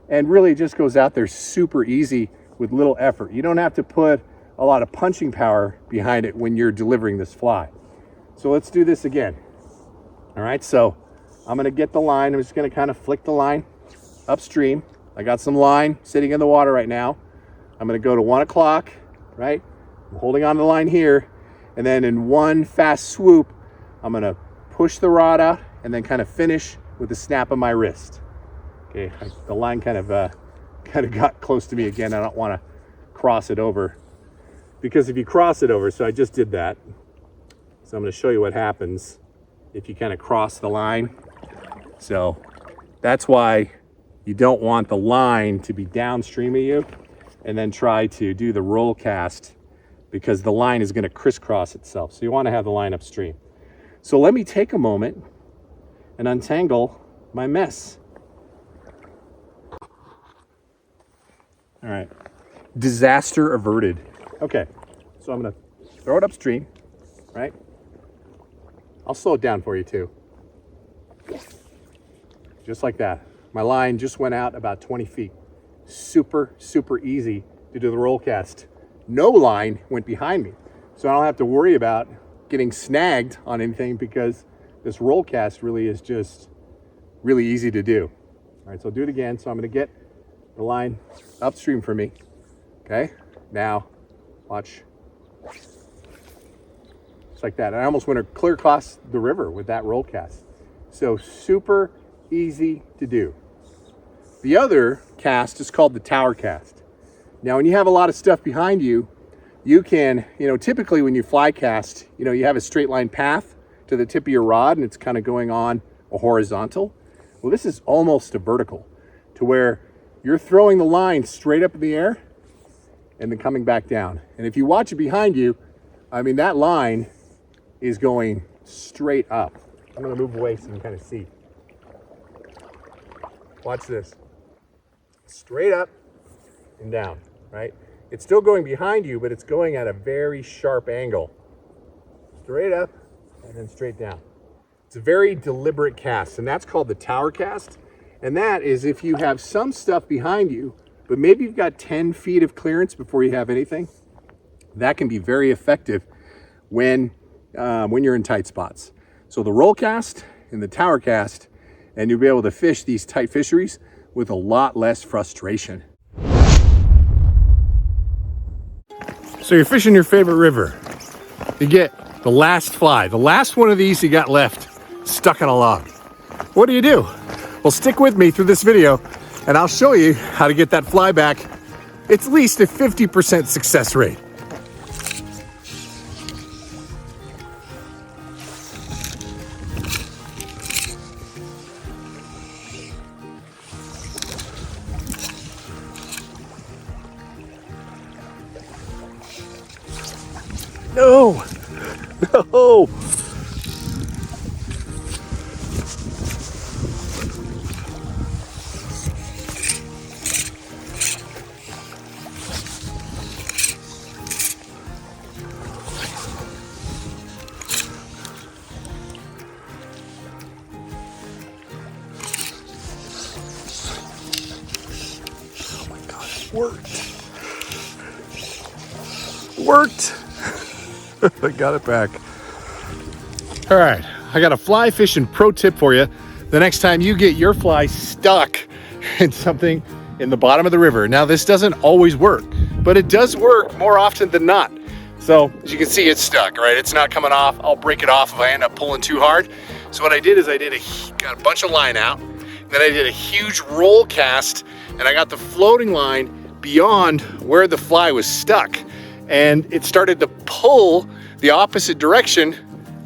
And really it just goes out there super easy with little effort. You don't have to put a lot of punching power behind it when you're delivering this fly. So let's do this again. All right, so I'm gonna get the line. I'm just gonna kind of flick the line upstream. I got some line sitting in the water right now. I'm gonna go to 1 o'clock, right? I'm holding on to the line here, and then in one fast swoop, I'm gonna push the rod out and then kind of finish with the snap of my wrist. Okay, the line kind of got close to me again. I don't want to cross it over, because if you cross it over, so I just did that. So I'm going to show you what happens if you kind of cross the line. So that's why you don't want the line to be downstream of you and then try to do the roll cast, because the line is going to crisscross itself. So you want to have the line upstream. So let me take a moment and untangle my mess. All right, disaster averted. Okay, so I'm gonna throw it upstream, right? I'll slow it down for you too. Just like that. My line just went out about 20 feet. Super, super easy to do the roll cast. No line went behind me, so I don't have to worry about getting snagged on anything, because this roll cast really is just really easy to do. All right, so I'll do it again. So I'm gonna get the line upstream for me. Okay, now watch. Just like that. And I almost went clear across the river with that roll cast. So super easy to do. The other cast is called the tower cast. Now, when you have a lot of stuff behind you, you can, typically when you fly cast, you have a straight line path to the tip of your rod, and it's kind of going on a horizontal. Well, this is almost a vertical, to where you're throwing the line straight up in the air and then coming back down. And if you watch it behind you, that line is going straight up. I'm gonna move away so you can kind of see. Watch this. Straight up and down, right? It's still going behind you, but it's going at a very sharp angle. Straight up and then straight down. It's a very deliberate cast, and that's called the tower cast. And that is if you have some stuff behind you, but maybe you've got 10 feet of clearance before you have anything. That can be very effective when you're in tight spots. So the roll cast and the tower cast, and you'll be able to fish these tight fisheries with a lot less frustration. So you're fishing your favorite river. You get the last fly, the last one of these you got left, stuck on a log. What do? Well, stick with me through this video, and I'll show you how to get that fly back. It's at least a 50% success rate. No, no. Worked. I got it back. All right, I got a fly fishing pro tip for you. The next time you get your fly stuck in something in the bottom of the river. Now, this doesn't always work, but it does work more often than not. So as you can see, it's stuck, right? It's not coming off. I'll break it off if I end up pulling too hard. So what I did is got a bunch of line out, then I did a huge roll cast, and I got the floating line beyond where the fly was stuck. And it started to pull the opposite direction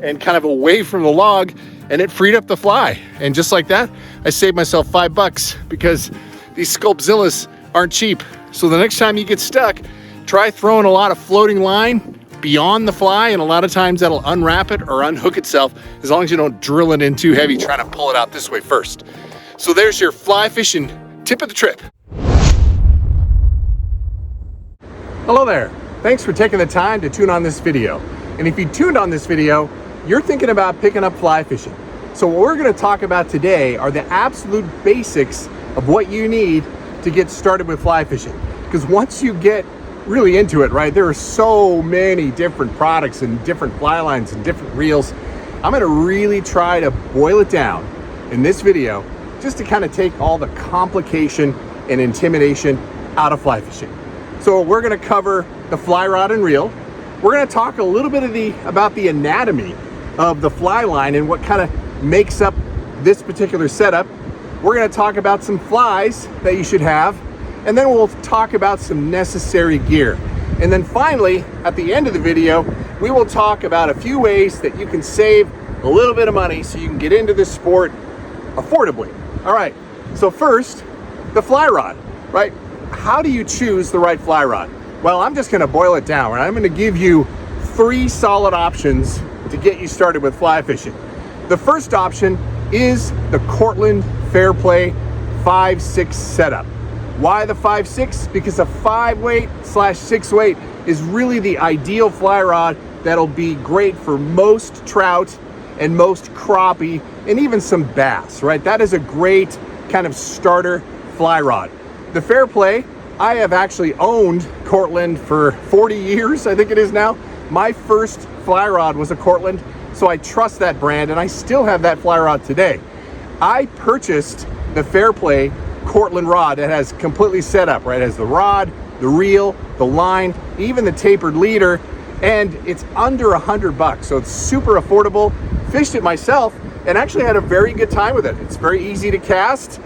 and kind of away from the log, and it freed up the fly. And just like that, I saved myself $5 because these Sculpzillas aren't cheap. So the next time you get stuck, try throwing a lot of floating line beyond the fly, and a lot of times that'll unwrap it or unhook itself, as long as you don't drill it in too heavy trying to pull it out this way first. So there's your fly fishing tip of the trip. Hello there. Thanks for taking the time to tune on this video. And if you tuned on this video, you're thinking about picking up fly fishing. So what we're going to talk about today are the absolute basics of what you need to get started with fly fishing. Because once you get really into it, right, there are so many different products and different fly lines and different reels. I'm going to really try to boil it down in this video just to kind of take all the complication and intimidation out of fly fishing. So we're going to cover the fly rod and reel. We're going to talk a little bit about the anatomy of the fly line and what kind of makes up this particular setup. We're going to talk about some flies that you should have, and then we'll talk about some necessary gear. And then finally, at the end of the video, we will talk about a few ways that you can save a little bit of money so you can get into this sport affordably. All right, so first, the fly rod, right? How do you choose the right fly rod? Well, I'm just gonna boil it down, right? I'm gonna give you 3 solid options to get you started with fly fishing. The first option is the Cortland Fairplay 5/6 setup. Why the 5/6? Because a 5 weight / 6 weight is really the ideal fly rod that'll be great for most trout and most crappie and even some bass, right? That is a great kind of starter fly rod. The Fairplay, I have actually owned Cortland for 40 years, I think it is now. My first fly rod was a Cortland, so I trust that brand, and I still have that fly rod today. I purchased the Fairplay Cortland rod that has completely set up, right? It has the rod, the reel, the line, even the tapered leader, and it's under $100, so it's super affordable. Fished it myself and actually had a very good time with it. It's very easy to cast,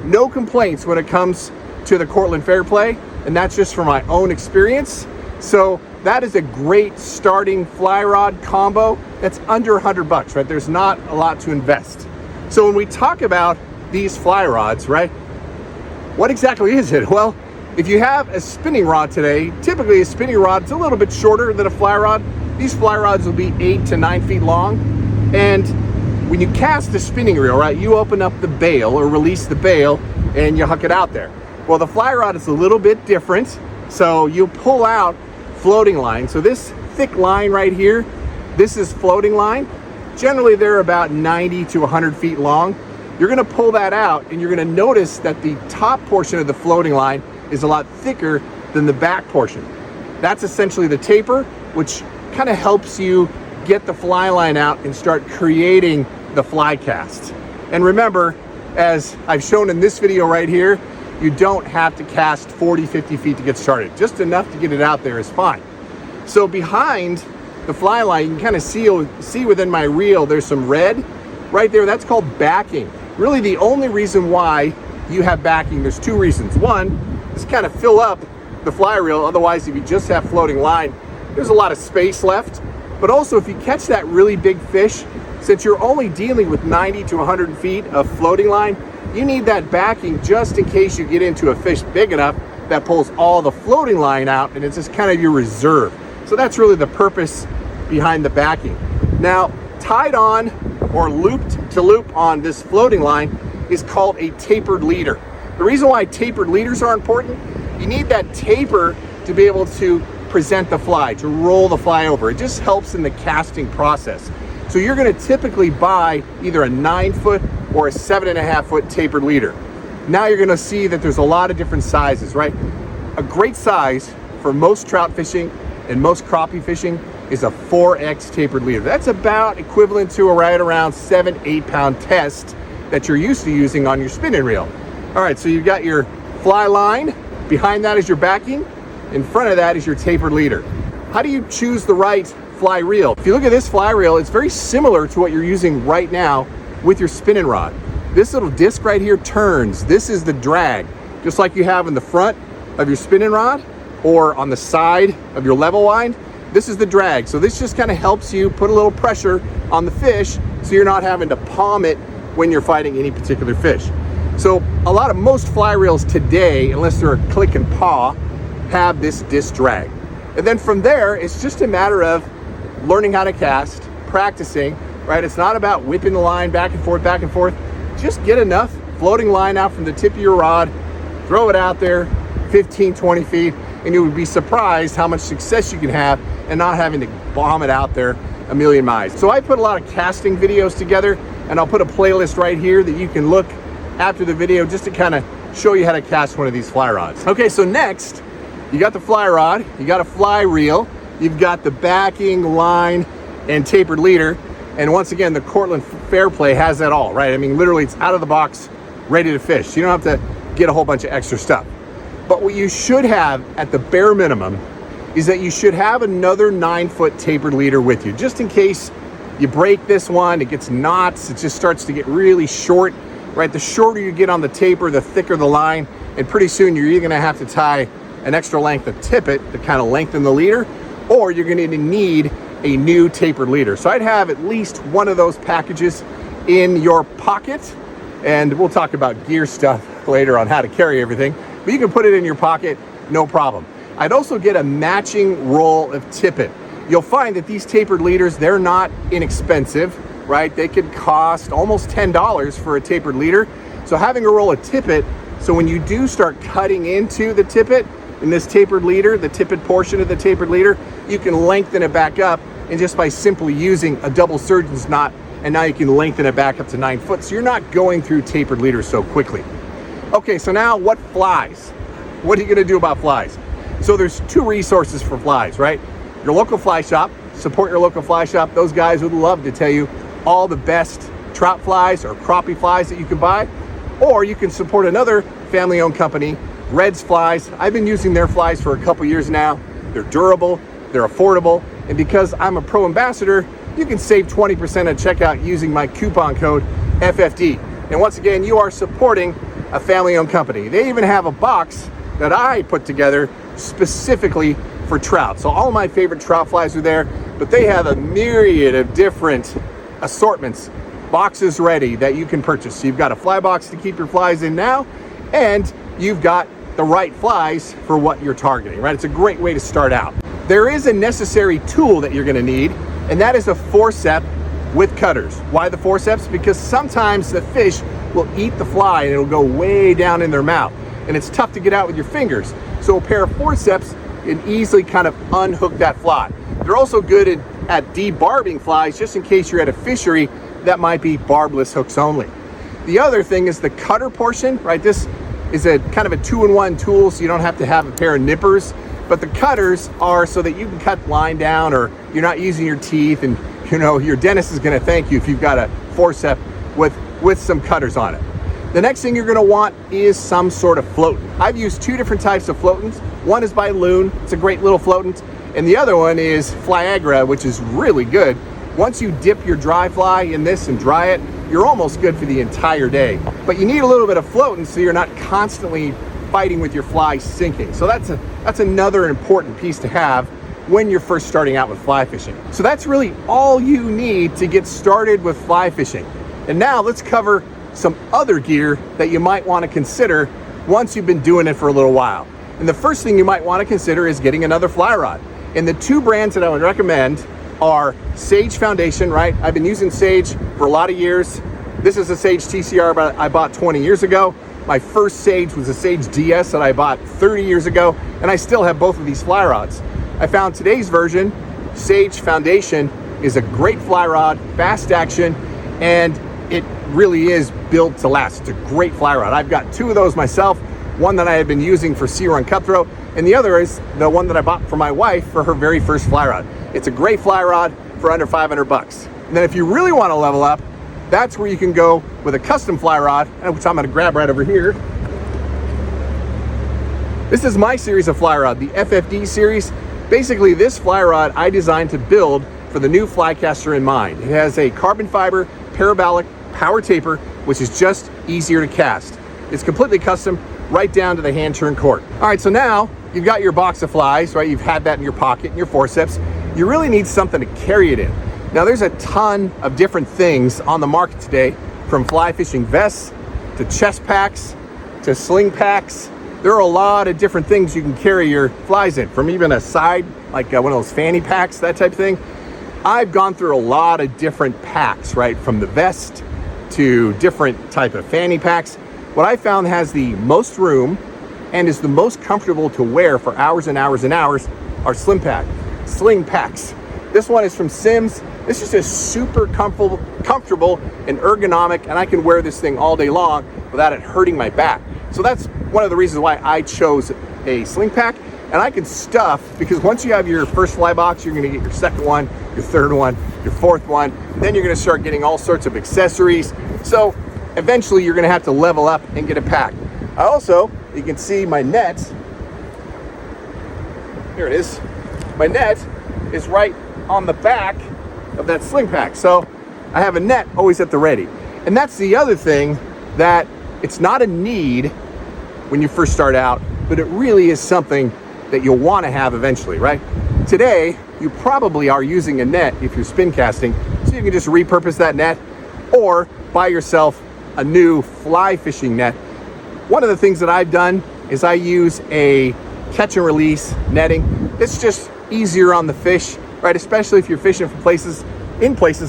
no complaints when it comes to the Cortland Fairplay, and that's just from my own experience. So that is a great starting fly rod combo that's under $100, right? There's not a lot to invest. So when we talk about these fly rods, right, what exactly is it? Well, if you have a spinning rod today, typically a spinning rod is a little bit shorter than a fly rod. These fly rods will be 8 to 9 feet long. And when you cast the spinning reel, right, you open up the bail or release the bail and you hook it out there. Well, the fly rod is a little bit different. So you pull out floating line. So this thick line right here, this is floating line. Generally, they're about 90 to 100 feet long. You're gonna pull that out and you're gonna notice that the top portion of the floating line is a lot thicker than the back portion. That's essentially the taper, which kind of helps you get the fly line out and start creating the fly cast. And remember, as I've shown in this video right here, you don't have to cast 40, 50 feet to get started. Just enough to get it out there is fine. So behind the fly line, you can kind of see within my reel, there's some red right there. That's called backing. Really the only reason why you have backing, there's 2 reasons. One is kind of fill up the fly reel. Otherwise, if you just have floating line, there's a lot of space left. But also if you catch that really big fish, since you're only dealing with 90 to 100 feet of floating line, you need that backing just in case you get into a fish big enough that pulls all the floating line out, and it's just kind of your reserve. So that's really the purpose behind the backing. Now, tied on or looped to loop on this floating line is called a tapered leader. The reason why tapered leaders are important, you need that taper to be able to present the fly, to roll the fly over. It just helps in the casting process. So you're gonna typically buy either a 9-foot or a 7.5-foot tapered leader. Now you're gonna see that there's a lot of different sizes, right? a great size for most trout fishing and most crappie fishing is a 4X tapered leader. That's about equivalent to a right around 7-8 pound test that you're used to using on your spinning reel. All right, so you've got your fly line, behind that is your backing, in front of that is your tapered leader. How do you choose the right fly reel? If you look at this fly reel, it's very similar to what you're using right now with your spinning rod. This little disc right here turns. This is the drag, just like you have in the front of your spinning rod or on the side of your level wind. This is the drag. So this just kind of helps you put a little pressure on the fish so you're not having to palm it when you're fighting any particular fish. So most fly reels today, unless they're a click and paw, have this disc drag. And then from there, it's just a matter of learning how to cast, practicing, right? It's not about whipping the line back and forth, back and forth. Just get enough floating line out from the tip of your rod, throw it out there 15, 20 feet, and you would be surprised how much success you can have and not having to bomb it out there a million miles. So I put a lot of casting videos together, and I'll put a playlist right here that you can look after the video just to kind of show you how to cast one of these fly rods. Okay, so next, you got the fly rod, you got a fly reel, you've got the backing, line, and tapered leader. And once again, the Cortland Fairplay has that all, right? I mean, literally it's out of the box, ready to fish. You don't have to get a whole bunch of extra stuff. But what you should have at the bare minimum is that you should have another 9-foot tapered leader with you, just in case you break this one, it gets knots, it just starts to get really short, right? The shorter you get on the taper, the thicker the line, and pretty soon you're either gonna have to tie an extra length of tippet to kind of lengthen the leader, or you're gonna need a new tapered leader. So I'd have at least one of those packages in your pocket, and we'll talk about gear stuff later on how to carry everything, but you can put it in your pocket, no problem. I'd also get a matching roll of tippet. You'll find that these tapered leaders, they're not inexpensive, right? They could cost almost $10 for a tapered leader. So having a roll of tippet, so when you do start cutting into the tippet, in this tapered leader, the tippet portion of the tapered leader, you can lengthen it back up, and just by simply using a double surgeon's knot, and now you can lengthen it back up to 9 foot, so you're not going through tapered leaders so quickly. Okay, so now what flies? What are you gonna do about flies? So there's two resources for flies, right? Your local fly shop, support your local fly shop. Those guys would love to tell you all the best trout flies or crappie flies that you can buy, or you can support another family-owned company, Red's Flies. I've been using their flies for a couple years now. They're durable, they're affordable, and because I'm a pro ambassador, you can save 20% at checkout using my coupon code FFD. And once again, you are supporting a family-owned company. They even have a box that I put together specifically for trout. So all of my favorite trout flies are there, but they have a myriad of different assortments, boxes ready that you can purchase. So you've got a fly box to keep your flies in now, and you've got the right flies for what you're targeting, right? It's a great way to start out. There is a necessary tool that you're gonna need, and that is a forceps with cutters. Why the forceps? Because sometimes the fish will eat the fly and it'll go way down in their mouth, and it's tough to get out with your fingers. So a pair of forceps can easily kind of unhook that fly. They're also good at debarbing flies, just in case you're at a fishery that might be barbless hooks only. The other thing is the cutter portion, right? This is a kind of a 2-in-1 tool, so you don't have to have a pair of nippers, but the cutters are so that you can cut line down, or you're not using your teeth, and you know your dentist is going to thank you if you've got a forceps with some cutters on it. The next thing you're going to want is some sort of floatant. I've used two different types of floatants. One is by Loon, it's a great little floatant, and the other one is Flyagra, which is really good. Once you dip your dry fly in this and dry it, you're almost good for the entire day. But you need a little bit of floatant so you're not constantly fighting with your fly sinking. So that's another important piece to have when you're first starting out with fly fishing. So that's really all you need to get started with fly fishing. And now let's cover some other gear that you might want to consider once you've been doing it for a little while. And the first thing you might want to consider is getting another fly rod. And the two brands that I would recommend are Sage Foundation, right? I've been using Sage for a lot of years. This is a Sage TCR I bought 20 years ago. My first Sage was a Sage DS that I bought 30 years ago, and I still have both of these fly rods. I found today's version, Sage Foundation, is a great fly rod, fast action, and it really is built to last. It's a great fly rod. I've got two of those myself. one that I had been using for sea run cutthroat, and the other is the one that I bought for my wife for her very first fly rod. It's a great fly rod for under 500 bucks. And then if you really want to level up, that's where you can go with a custom fly rod, which I'm going to grab right over here. This is my series of fly rod, the FFD series. Basically, this fly rod I designed to build for the new fly caster in mind. It has a carbon fiber parabolic power taper, which is just easier to cast. It's completely custom, right down to the hand turn cord. All right, so now you've got your box of flies, right? You've had that in your pocket, in your forceps. You really need something to carry it in. Now there's a ton of different things on the market today, from fly fishing vests to chest packs to sling packs. There are a lot of different things you can carry your flies in, from even a side, like one of those fanny packs, that type of thing. I've gone through a lot of different packs, right? From the vest to different type of fanny packs. What I found has the most room and is the most comfortable to wear for hours and hours and hours are sling packs. This one is from Sims. This is just super comfortable and ergonomic, and I can wear this thing all day long without it hurting my back. So that's one of the reasons why I chose a sling pack. And I can stuff, because once you have your first fly box, you're gonna get your second one, your third one, your fourth one, then you're gonna start getting all sorts of accessories. So eventually you're gonna have to level up and get a pack. I also, you can see my net, here it is. My net is right on the back of that sling pack. So I have a net always at the ready. And that's the other thing, that it's not a need when you first start out, but it really is something that you'll want to have eventually, right? Today, you probably are using a net if you're spin casting, so you can just repurpose that net or buy yourself a new fly fishing net. One of the things that I've done is I use a catch and release netting. It's just easier on the fish, right? Especially if you're fishing from places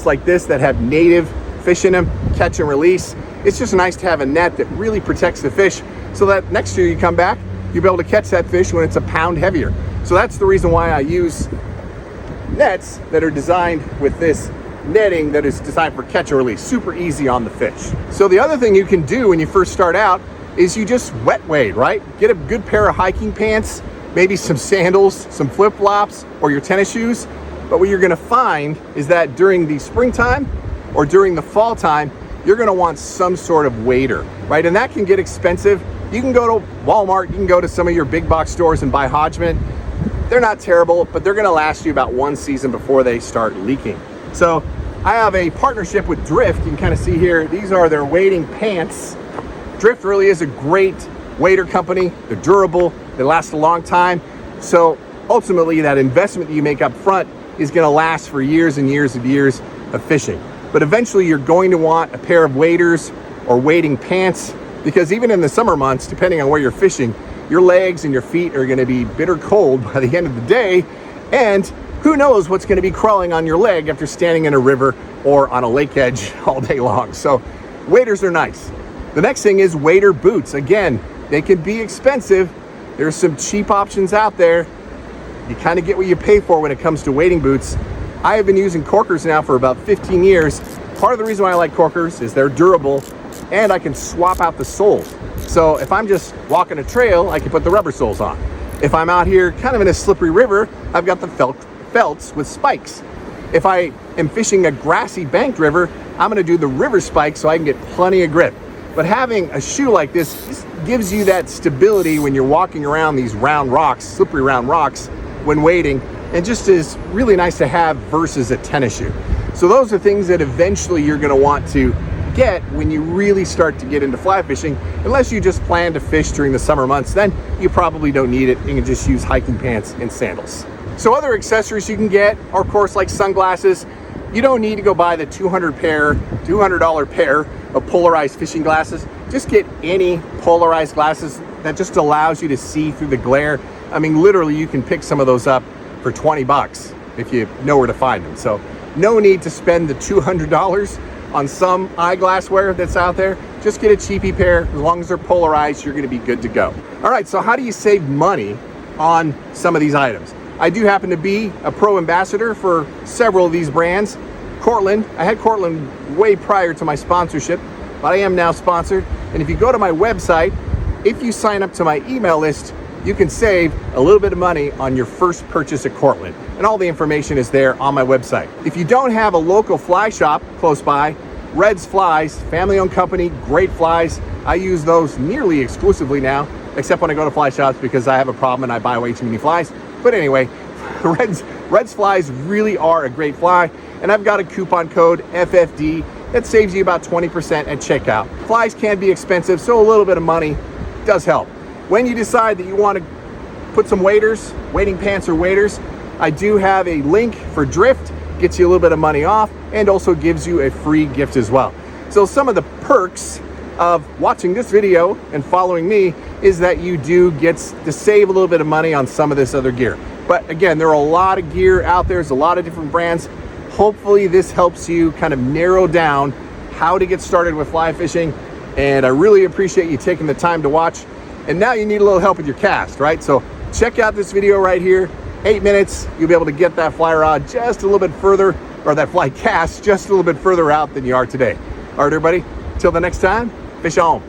like this that have native fish in them, catch and release. It's just nice to have a net that really protects the fish, so that next year you come back, you'll be able to catch that fish when it's a pound heavier. So that's the reason why I use nets that are designed with this netting that is designed for catch and release. Super easy on the fish. So the other thing you can do when you first start out is you just wet wade, right? Get a good pair of hiking pants, maybe some sandals, some flip-flops, or your tennis shoes. But what you're gonna find is that during the springtime or during the fall time, you're gonna want some sort of wader, right? And that can get expensive. You can go to Walmart, you can go to some of your big box stores and buy Hodgman. They're not terrible, but they're gonna last you about one season before they start leaking. So I have a partnership with Drift. You can kind of see here, these are their wading pants. Drift really is a great wader company. They're durable, they last a long time. So ultimately that investment that you make up front is gonna last for years and years and years of fishing. But eventually you're going to want a pair of waders or wading pants, because even in the summer months, depending on where you're fishing, your legs and your feet are gonna be bitter cold by the end of the day, and who knows what's gonna be crawling on your leg after standing in a river or on a lake edge all day long. So waders are nice. The next thing is wader boots. Again, they can be expensive. There's some cheap options out there. You kind of get what you pay for when it comes to wading boots. I have been using Corkers now for about 15 years. Part of the reason why I like Corkers is they're durable, and I can swap out the soles. So if I'm just walking a trail, I can put the rubber soles on. If I'm out here kind of in a slippery river, I've got the felts with spikes. If I am fishing a grassy banked river, I'm gonna do the river spikes so I can get plenty of grip. But having a shoe like this gives you that stability when you're walking around these round rocks, slippery round rocks, when wading, and just is really nice to have versus a tennis shoe. So those are things that eventually you're gonna want to get when you really start to get into fly fishing. Unless you just plan to fish during the summer months, then you probably don't need it. You can just use hiking pants and sandals. So other accessories you can get are, of course, like sunglasses. You don't need to go buy the $200 pair of polarized fishing glasses. Just get any polarized glasses that just allows you to see through the glare. I mean, literally, you can pick some of those up for 20 bucks if you know where to find them. So no need to spend the $200 on some eyeglassware that's out there. Just get a cheapy pair. As long as they're polarized, you're gonna be good to go. All right, so how do you save money on some of these items? I do happen to be a pro ambassador for several of these brands. Cortland, I had Cortland way prior to my sponsorship, but I am now sponsored. And if you go to my website, if you sign up to my email list, you can save a little bit of money on your first purchase at Cortland. And all the information is there on my website. If you don't have a local fly shop close by, Red's Flies, family-owned company, great flies. I use those nearly exclusively now, except when I go to fly shops because I have a problem and I buy way too many flies. But anyway, Red's Flies really are a great fly, and I've got a coupon code FFD that saves you about 20% at checkout. Flies can be expensive, so a little bit of money does help. When you decide that you want to put some waders, wading pants or waders, I do have a link for Drift, gets you a little bit of money off, and also gives you a free gift as well. So some of the perks of watching this video and following me is that you do get to save a little bit of money on some of this other gear. But again, there are a lot of gear out there. There's a lot of different brands. Hopefully this helps you kind of narrow down how to get started with fly fishing. And I really appreciate you taking the time to watch. And now you need a little help with your cast, right? So check out this video right here. 8 minutes, you'll be able to get that fly rod just a little bit further, or that fly cast just a little bit further out than you are today. All right, everybody, till the next time, fish on.